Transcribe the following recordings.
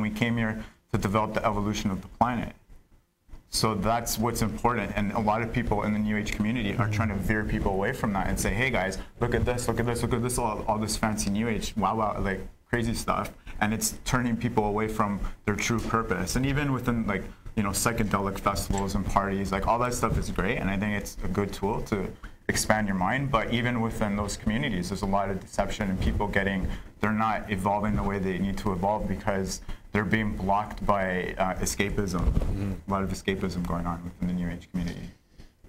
and we came here to develop the evolution of the planet. So that's what's important, and a lot of people in the New Age community are trying to veer people away from that and say, hey guys, look at this, look at this, look at this, all this fancy New Age, wow, like crazy stuff, and it's turning people away from their true purpose. And even within, like, you know, psychedelic festivals and parties, like all that stuff is great, and I think it's a good tool to expand your mind. But even within those communities, there's a lot of deception and people they're not evolving the way they need to evolve because they're being blocked by escapism. A lot of escapism going on within the New Age community.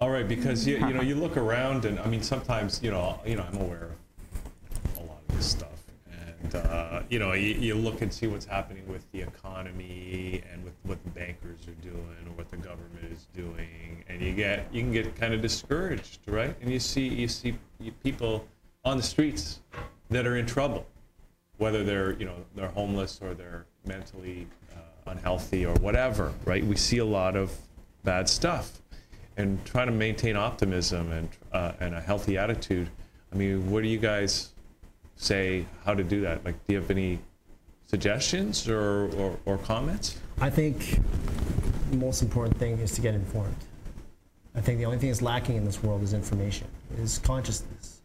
All right, because you know, you look around, and I mean, sometimes you know, I'm aware of a lot of this stuff, and you know, you look and see what's happening with the economy and with what the bankers are doing or what the government is doing, and you can get kind of discouraged, right? And you see people on the streets that are in trouble, whether they're homeless or they're mentally unhealthy or whatever, right? We see a lot of bad stuff, and trying to maintain optimism and a healthy attitude. I mean, what do you guys say how to do that? Like, do you have any suggestions or comments? I think the most important thing is to get informed. I think the only thing that's lacking in this world is information, is consciousness.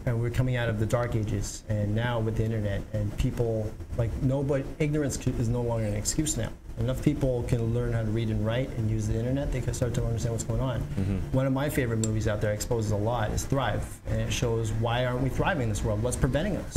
And we're coming out of the dark ages, and now with the internet, and people, like, ignorance is no longer an excuse now. Enough people can learn how to read and write and use the internet, they can start to understand what's going on. One of my favorite movies out there exposes a lot is Thrive, and it shows why aren't we thriving in this world, what's preventing us.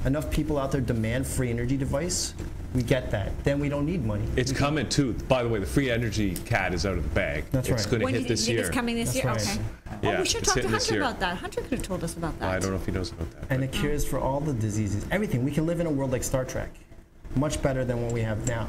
Enough people out there demand free energy device, we get that. Then we don't need money. It's coming too. By the way, the free energy cat is out of the bag. That's right. It's going to hit this year. It's coming this year? Right. Okay. Yeah, Oh, we should talk to Hunter about that. Hunter could have told us about that. I don't know if he knows about that. And it cures for all the diseases, everything. We can live in a world like Star Trek, much better than what we have now.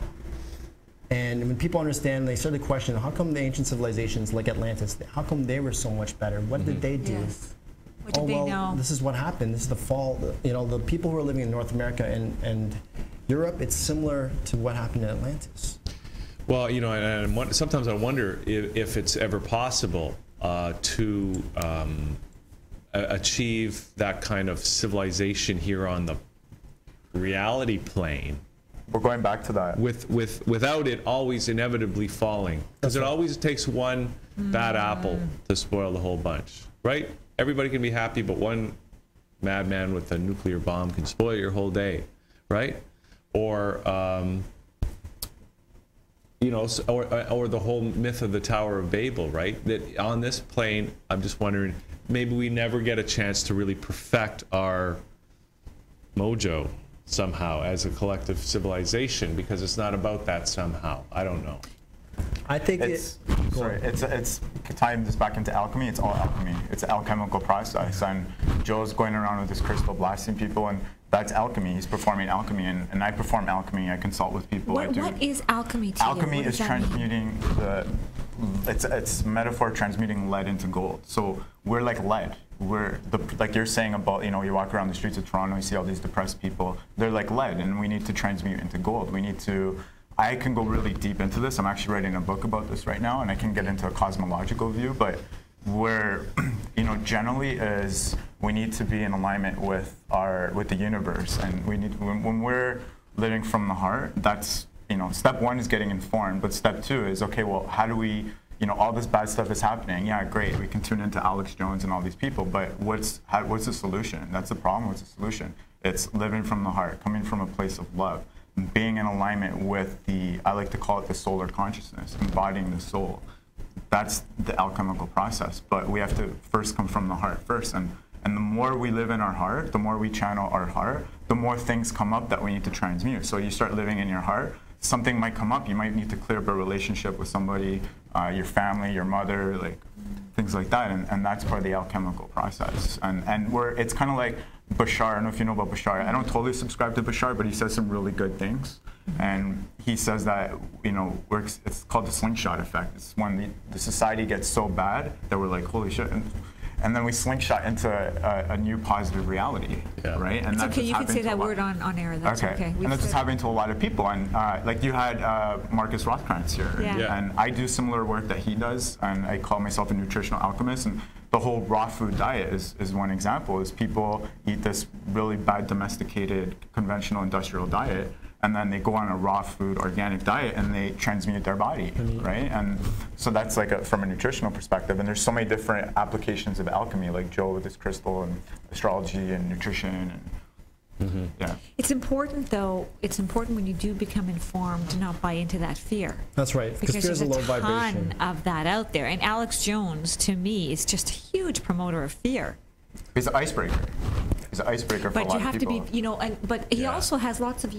And when people understand, they start to question, how come the ancient civilizations like Atlantis, how come they were so much better? What did they do? Yes. What did they know? This is what happened. This is the fall. You know, the people who are living in North America and Europe, it's similar to what happened in Atlantis. Well, you know, and sometimes I wonder if it's ever possible to achieve that kind of civilization here on the reality plane. We're going back to that. Without it always inevitably falling. Because it always takes one bad apple to spoil the whole bunch, right? Everybody can be happy, but one madman with a nuclear bomb can spoil your whole day, right? Or, you know, or the whole myth of the Tower of Babel, right? That on this plane, I'm just wondering, maybe we never get a chance to really perfect our mojo somehow as a collective civilization, because it's not about that somehow. I don't know. I think it's tying this back into alchemy. It's all alchemy. It's an alchemical process, and Joe's going around with his crystal blasting people, and that's alchemy. He's performing alchemy, and I perform alchemy. I consult with people. What is alchemy to you? Alchemy is transmuting it's metaphor transmuting lead into gold. So we're like lead. We're like you're saying about, you know, you walk around the streets of Toronto, you see all these depressed people. They're like lead, and we need to transmute into gold. We need to. I can go really deep into this. I'm actually writing a book about this right now, and I can get into a cosmological view. But we're, you know, generally is we need to be in alignment with the universe, and we need when we're living from the heart. That's, you know, step one is getting informed, but step two is, okay, well, how do we, you know, all this bad stuff is happening. Yeah, great. We can tune into Alex Jones and all these people, but what's the solution? That's the problem. What's the solution? It's living from the heart, coming from a place of love, being in alignment with I like to call it the solar consciousness, embodying the soul. That's the alchemical process. But we have to first come from the heart first. And the more we live in our heart, the more we channel our heart, the more things come up that we need to transmute. So you start living in your heart, something might come up. You might need to clear up a relationship with somebody, your family, your mother, like things like that. And that's part of the alchemical process. And it's kind of like Bashar. I don't know if you know about Bashar. I don't totally subscribe to Bashar, but he says some really good things. And he says that, you know, it's called the slingshot effect. It's when the society gets so bad that we're like, holy shit. And then we slingshot into a new positive reality, right? And it's that's okay, you can say that word on air, that's okay. And that's what's happening to a lot of people. And like you had Markus Rothkranz here, and I do similar work that he does, and I call myself a nutritional alchemist. And the whole raw food diet is one example, is people eat this really bad domesticated conventional industrial diet, and then they go on a raw food organic diet and they transmute their body, right? And so that's like from a nutritional perspective. And there's so many different applications of alchemy, like Joe with his crystal and astrology and nutrition. And yeah. It's important, though. It's important when you do become informed to not buy into that fear. That's right. Because fear is there's a low ton vibration of that out there. And Alex Jones, to me, is just a huge promoter of fear. He's an icebreaker. He's an icebreaker for a lot of people. But you have to be, you know, but he also has lots of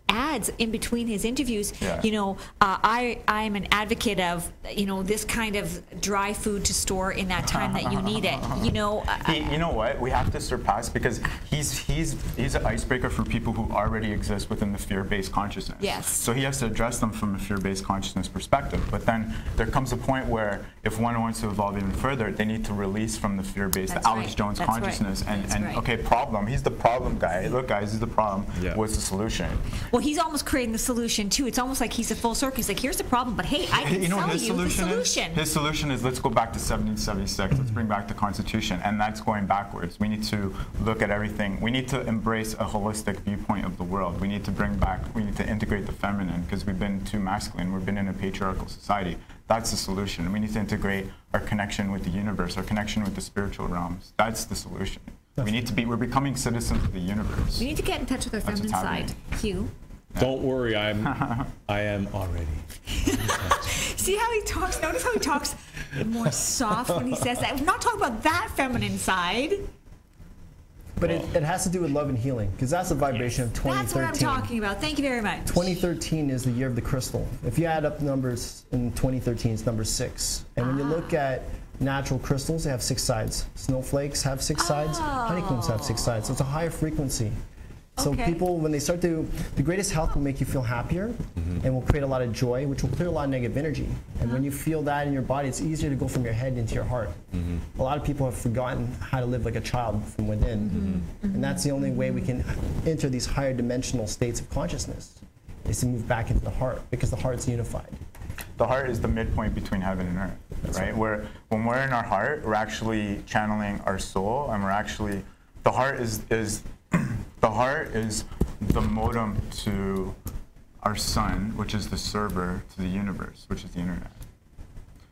ads in between his interviews. Yeah. You know, I'm an advocate of, you know, this kind of dry food to store in that time that you need it. You know. You know what? We have to surpass, because he's an icebreaker for people who already exist within the fear-based consciousness. Yes. So he has to address them from a fear-based consciousness perspective. But then there comes a point where if one wants to evolve even further, they need to release from the fear-based, the Alex Jones consciousness. And okay, problem. He's the problem guy. Look, guys, he's the problem. Yeah. What's the solution? Well, he's almost creating the solution too. It's almost like he's a full circle. He's like, here's the problem, but hey, I can tell you the solution. His solution is, let's go back to 1776. Let's bring back the Constitution, and that's going backwards. We need to look at everything. We need to embrace a holistic viewpoint of the world. We need to bring back. We need to integrate the feminine, because we've been too masculine. We've been in a patriarchal society. That's the solution. We need to integrate our connection with the universe, our connection with the spiritual realms. That's the solution. We're becoming citizens of the universe. We need to get in touch with our feminine side. Hugh. Don't worry, I am already. See how he talks? Notice how he talks more soft when he says that. We're not talking about that feminine side. But it has to do with love and healing, because that's the vibration of 2013. That's what I'm talking about. Thank you very much. 2013 is the year of the crystal. If you add up numbers in 2013, it's number 6. And when you look at natural crystals, they have 6 sides. Snowflakes have 6 sides. Honeycombs have 6 sides. So it's a higher frequency. So people, when they start to, the greatest health will make you feel happier and will create a lot of joy, which will clear a lot of negative energy. And when you feel that in your body, it's easier to go from your head into your heart. A lot of people have forgotten how to live like a child from within. And that's the only way we can enter these higher dimensional states of consciousness, is to move back into the heart, because the heart's unified. The heart is the midpoint between heaven and earth, right? Where when we're in our heart, we're actually channeling our soul, and we're actually, the heart is the heart is the modem to our sun, which is the server to the universe, which is the internet.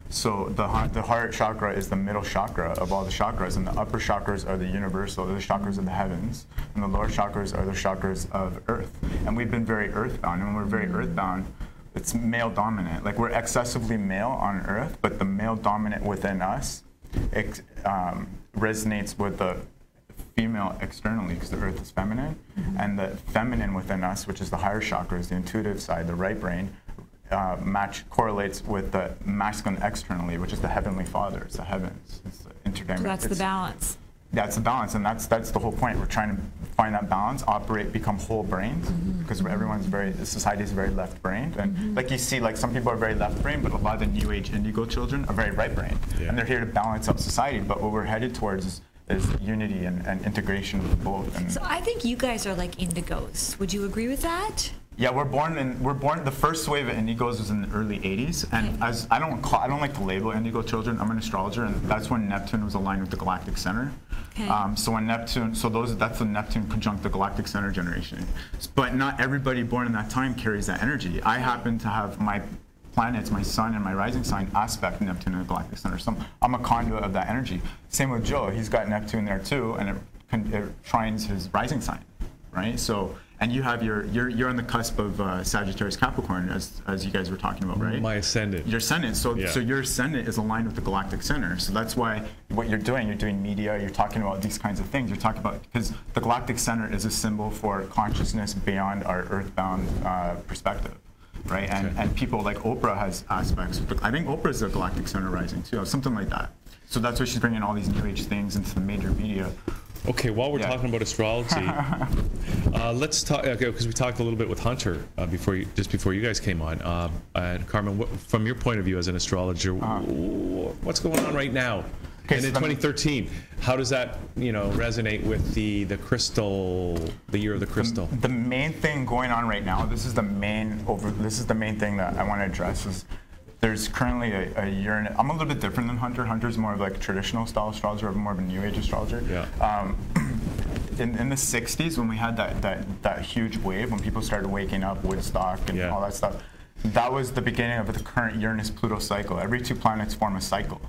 So the heart chakra is the middle chakra of all the chakras, and the upper chakras are the universal, they're the chakras of the heavens, and the lower chakras are the chakras of earth. And we've been very earthbound, and when we're very earthbound, it's male dominant. Like, we're excessively male on earth, but the male dominant within us resonates with the female externally, because the earth is feminine, and the feminine within us, which is the higher chakras, the intuitive side, the right brain, correlates with the masculine externally, which is the heavenly father. It's the heavens. It's the interdimensional. So that's the balance. That's the balance, and that's the whole point. We're trying to find that balance, become whole brains, because society is very left-brained, and like you see, like some people are very left-brained, but a lot of the New Age indigo children are very right-brained, and they're here to balance out society. But what we're headed towards is unity and integration of both. And so I think you guys are like indigos. Would you agree with that? Yeah, we're born. The first wave of indigos was in the early '80s, and as I don't like to label indigo children. I'm an astrologer, and that's when Neptune was aligned with the galactic center. Okay. So when Neptune, that's the Neptune conjunct the galactic center generation. But not everybody born in that time carries that energy. I happen to have my planets, my sun and my rising sign aspect Neptune in the galactic center. So I'm a conduit of that energy. Same with Joe. He's got Neptune there too, and it trines his rising sign, right? So. And you have you're on the cusp of Sagittarius Capricorn, as you guys were talking about, right? My ascendant. Your ascendant. So your ascendant is aligned with the galactic center. So that's why what you're doing media, you're talking about these kinds of things. You're talking about, because the galactic center is a symbol for consciousness beyond our earthbound perspective, right? And people like Oprah has aspects. I think Oprah is a galactic center rising too, something like that. So that's why she's bringing all these New Age things into the major media. Okay, while we're talking about astrology, let's talk, because we talked a little bit with Hunter just before you guys came on. And Carmen, from your point of view as an astrologer, what's going on right now? And in 2013, how does that resonate with the crystal, the year of the crystal? The main thing going on right now, this is the main thing that I want to address is, there's currently a Uranus. I'm a little bit different than Hunter. Hunter's more of like a traditional style astrologer, I'm more of a New Age astrologer. Yeah. in the 60s when we had that huge wave, when people started waking up, Woodstock and all that stuff, that was the beginning of the current Uranus-Pluto cycle. Every 2 planets form a cycle,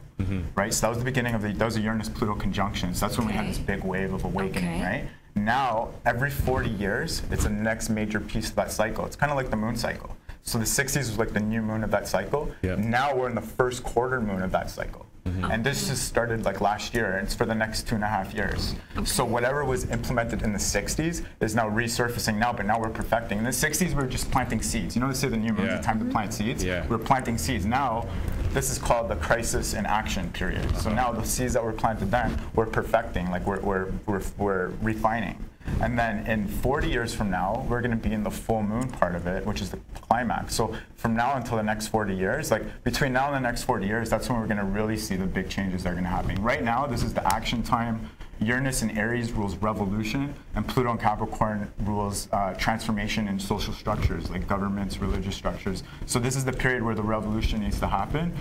right? So that was the beginning of that was a Uranus-Pluto conjunction. So that's when we had this big wave of awakening, right? Now, every 40 years, it's the next major piece of that cycle. It's kind of like the moon cycle. So the 60s was like the new moon of that cycle. Now we're in the first quarter moon of that cycle. And this just started like last year, and it's for the next 2.5 years. So whatever was implemented in the 60s is now resurfacing now, but now we're perfecting. In the 60s, we were just planting seeds. You know, they say the new moon is the time to plant seeds. We're planting seeds. Now, this is called the crisis in action period. So now the seeds that were planted then, we're perfecting, like we're refining. And then in 40 years from now, we're going to be in the full moon part of it, which is the climax. So from now until the next 40 years, like between now and the next 40 years, that's when we're going to really see the big changes that are going to happen. Right now, this is the action time. Uranus in Aries rules revolution, and Pluto in Capricorn rules transformation in social structures, like governments, religious structures. So this is the period where the revolution needs to happen.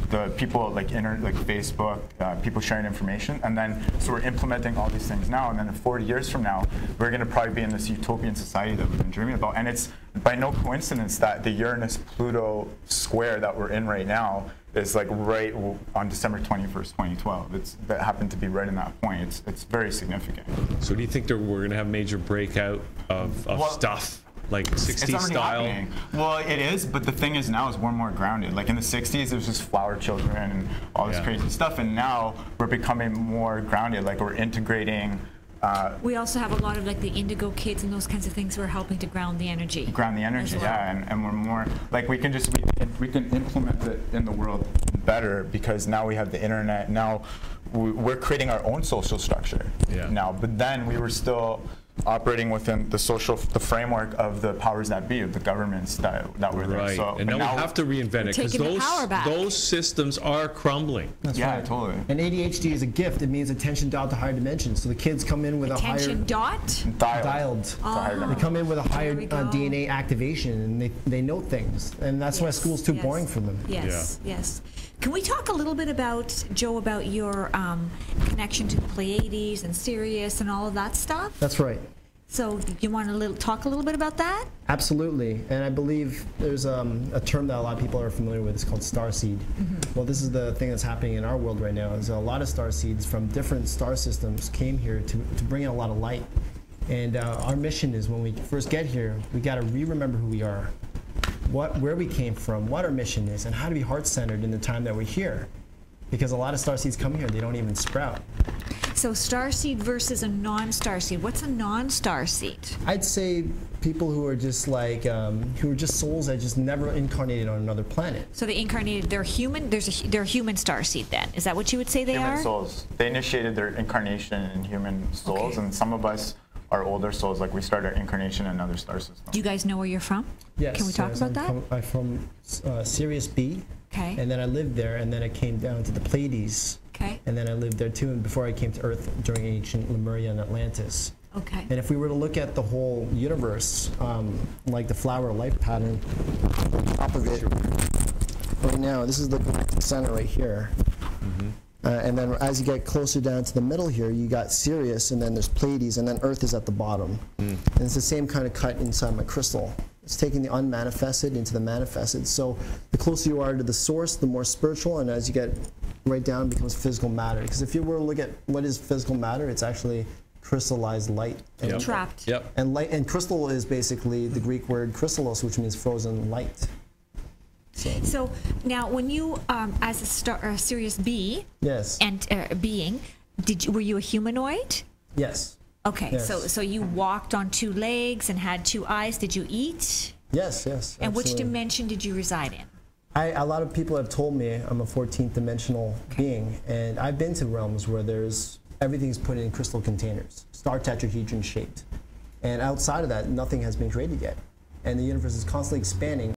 The people like Facebook, people sharing information, and then so we're implementing all these things now. And then in 40 years from now, we're going to probably be in this utopian society that we've been dreaming about. And it's by no coincidence that the Uranus-Pluto square that we're in right now is like right on December 21st, 2012. That happened to be right in that point. It's very significant. So do you think that we're going to have major breakout of stuff like 60s style? Happening. Well, it is, but the thing is now is we're more grounded. Like in the 60s, it was just flower children and all this crazy stuff, and now we're becoming more grounded. Like we're integrating. We also have a lot of like the indigo kids and those kinds of things who are helping to ground the energy. Ground the energy, and we're more like we can implement it in the world better because now we have the internet. Now we're creating our own social structure now, but then we were still operating within the framework of the powers that be, of the governments that were there. Right, So, and now we have to reinvent it because those systems are crumbling. That's right. Totally. And ADHD is a gift. It means attention dialed to higher dimensions. So the kids come in with attention a higher dialed. They come in with a higher DNA activation, and they know things, and that's why school's too boring for them. Yes. Can we talk a little bit about, Joe, about your connection to the Pleiades and Sirius and all of that stuff? That's right. So you want to talk a little bit about that? Absolutely. And I believe there's a term that a lot of people are familiar with. It's called starseed. Well, this is the thing that's happening in our world right now. Is a lot of starseeds from different star systems came here to bring in a lot of light. And our mission is when we first get here, we got to remember who we are, where we came from, what our mission is, and how to be heart-centered in the time that we're here. Because a lot of starseeds come here, they don't even sprout. So starseed versus a non-starseed. What's a non-starseed? I'd say people who are just like, who are just souls that just never incarnated on another planet. So they incarnated, they're human, they're a human starseed then. Is that what you would say they are? Human souls. They initiated their incarnation in human souls, and some of us are older souls, like we started our incarnation in another star system. Do you guys know where you're from? Yes. Can we talk about that? I'm from Sirius B. Okay. And then I lived there, and then I came down to the Pleiades. Okay. And then I lived there too, and before I came to Earth during ancient Lemuria and Atlantis. Okay. And if we were to look at the whole universe, like the flower life pattern, top of it, right now, this is the galactic center right here. And then as you get closer down to the middle here, you got Sirius, and then there's Pleiades, and then Earth is at the bottom. And it's the same kind of cut inside my crystal. It's taking the unmanifested into the manifested. So the closer you are to the source, the more spiritual, and as you get right down, it becomes physical matter. Because if you were to look at what is physical matter, it's actually crystallized light. And trapped. And light and crystal is basically the Greek word crystallos, which means frozen light. So now, when you, as a Sirius B, and being, were you a humanoid? Yes. Okay, yes. So you walked on 2 legs and had 2 eyes. Did you eat? Yes. And absolutely. which dimension did you reside in? A lot of people have told me I'm a 14th dimensional being, and I've been to realms where everything's put in crystal containers, star tetrahedron shaped. And outside of that, nothing has been created yet. And the universe is constantly expanding.